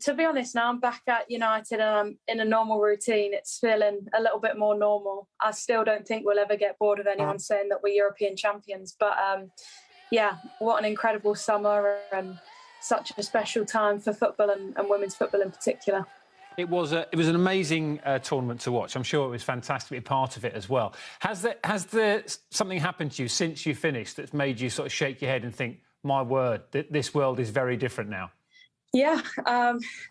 to be honest, now I'm back at United and I'm in a normal routine. It's feeling a little bit more normal. I still don't think we'll ever get bored of anyone saying that we're European champions. But yeah, what an incredible summer and such a special time for football and women's football in particular. It was an amazing tournament to watch. I'm sure it was fantastic to be part of it as well. Has there something happened to you since you finished that's made you sort of shake your head and think, my word, this world is very different now? Yeah,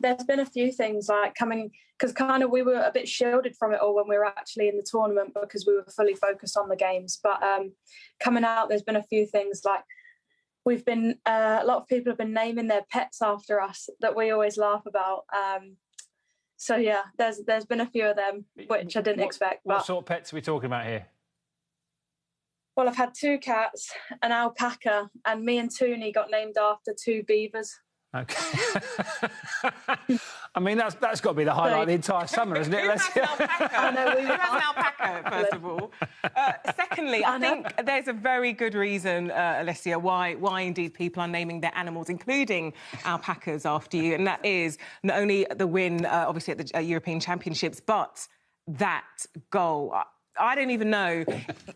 there's been a few things like coming, because kind of we were a bit shielded from it all when we were actually in the tournament because we were fully focused on the games. But coming out, there's been a few things like we've been, a lot of people have been naming their pets after us that we always laugh about. So yeah, there's been a few of them, which I didn't expect. What sort of pets are we talking about here? Well, I've had 2 cats, an alpaca, and me and Toonie got named after 2 beavers. Okay. I mean, that's got to be the highlight of the entire summer, isn't it? Who has an alpaca? Who has an alpaca, first of all? Secondly, I think there's a very good reason, Alessia, why indeed people are naming their animals, including alpacas, after you, and that is not only the win, obviously, at the European Championships, but that goal. I don't even know,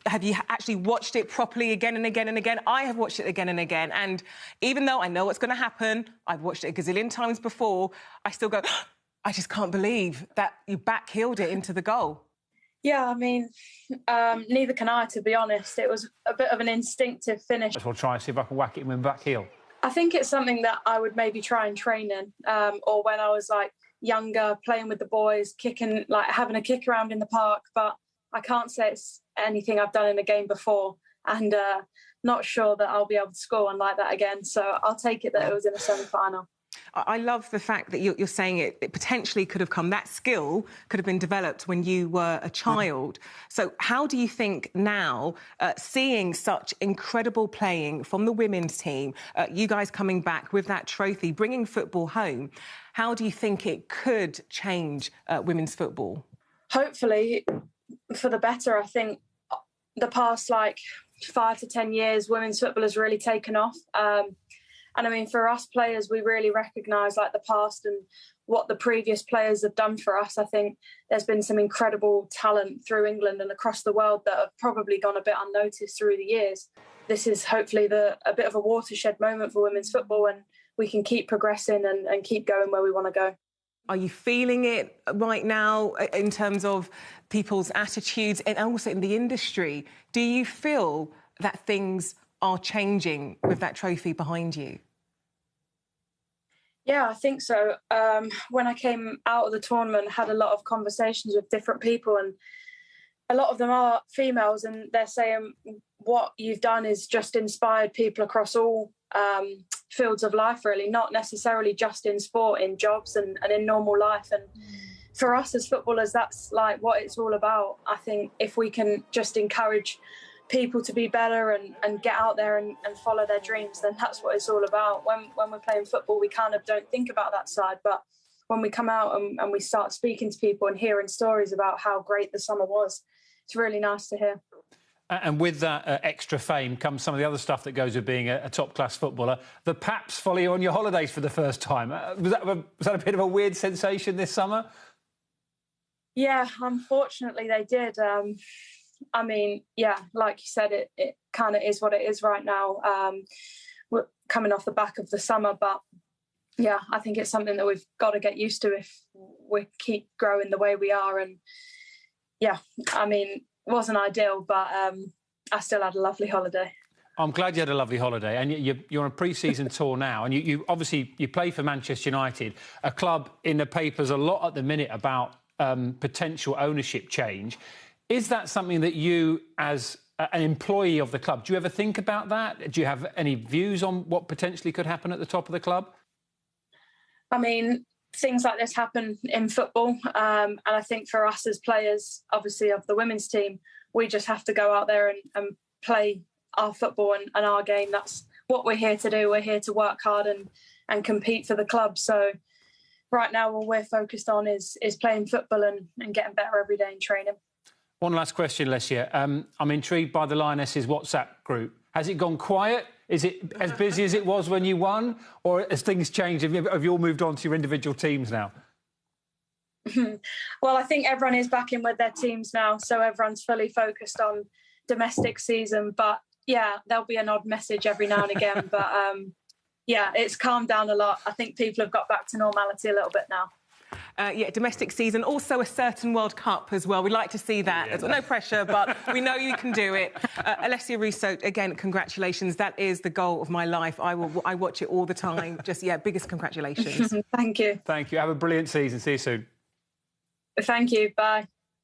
have you actually watched it properly again and again and again? I have watched it again and again, and even though I know what's going to happen, I've watched it a gazillion times before, I still go, I just can't believe that you back-heeled it into the goal. Yeah, I mean, neither can I, to be honest. It was a bit of an instinctive finish. I'll try and see if I can whack it in with back heel. I think it's something that I would maybe try and train in, or when I was, like, younger, playing with the boys, kicking, like, having a kick around in the park, but I can't say it's anything I've done in a game before, and not sure that I'll be able to score one like that again. So I'll take it that it was in a semi-final. I love the fact that you're saying it potentially could have come, that skill could have been developed when you were a child. So how do you think now, seeing such incredible playing from the women's team, you guys coming back with that trophy, bringing football home, how do you think it could change women's football? Hopefully, for the better. I think the past 5 to 10 years, women's football has really taken off. And I mean, for us players, we really recognise the past and what the previous players have done for us. I think there's been some incredible talent through England and across the world that have probably gone a bit unnoticed through the years. This is hopefully a bit of a watershed moment for women's football, and we can keep progressing and keep going where we want to go. Are you feeling it right now in terms of people's attitudes and also in the industry? Do you feel that things are changing with that trophy behind you? Yeah, I think so. When I came out of the tournament, I had a lot of conversations with different people, and a lot of them are females, and they're saying what you've done is just inspired people across all fields of life, really, not necessarily just in sport, in jobs and in normal life. And for us as footballers, that's what it's all about. I think if we can just encourage people to be better and get out there and follow their dreams, then that's what it's all about. When we're playing football, we kind of don't think about that side, but when we come out and we start speaking to people and hearing stories about how great the summer was, it's really nice to hear. And with that extra fame comes some of the other stuff that goes with being a top-class footballer. The Paps follow you on your holidays for the first time. Was that a bit of a weird sensation this summer? Yeah, unfortunately they did. I mean, yeah, like you said, it kind of is what it is right now. We're coming off the back of the summer, but yeah, I think it's something that we've got to get used to if we keep growing the way we are. And yeah, I mean, it wasn't ideal, but I still had a lovely holiday. I'm glad you had a lovely holiday, and you're on a pre-season tour now, and you obviously play for Manchester United, a club in the papers a lot at the minute about potential ownership change. Is that something that you, as an employee of the club, do you ever think about that? Do you have any views on what potentially could happen at the top of the club? I mean, things like this happen in football, and I think for us as players, obviously of the women's team, we just have to go out there and play our football and our game. That's what we're here to do. We're here to work hard and compete for the club. So right now, all we're focused on is playing football and getting better every day in training. One last question, Alessia. I'm intrigued by the Lionesses WhatsApp group. Has it gone quiet? Is it as busy as it was when you won? Or has things changed? Have you all moved on to your individual teams now? Well, I think everyone is back in with their teams now, so everyone's fully focused on domestic season. But yeah, there'll be an odd message every now and again. But yeah, it's calmed down a lot. I think people have got back to normality a little bit now. Yeah, domestic season, also a certain World Cup as well. We'd like to see that. Yeah. No pressure, but we know you can do it. Alessia Russo, again, congratulations. That is the goal of my life. I watch it all the time. Just, yeah, biggest congratulations. Thank you. Thank you. Have a brilliant season. See you soon. Thank you. Bye.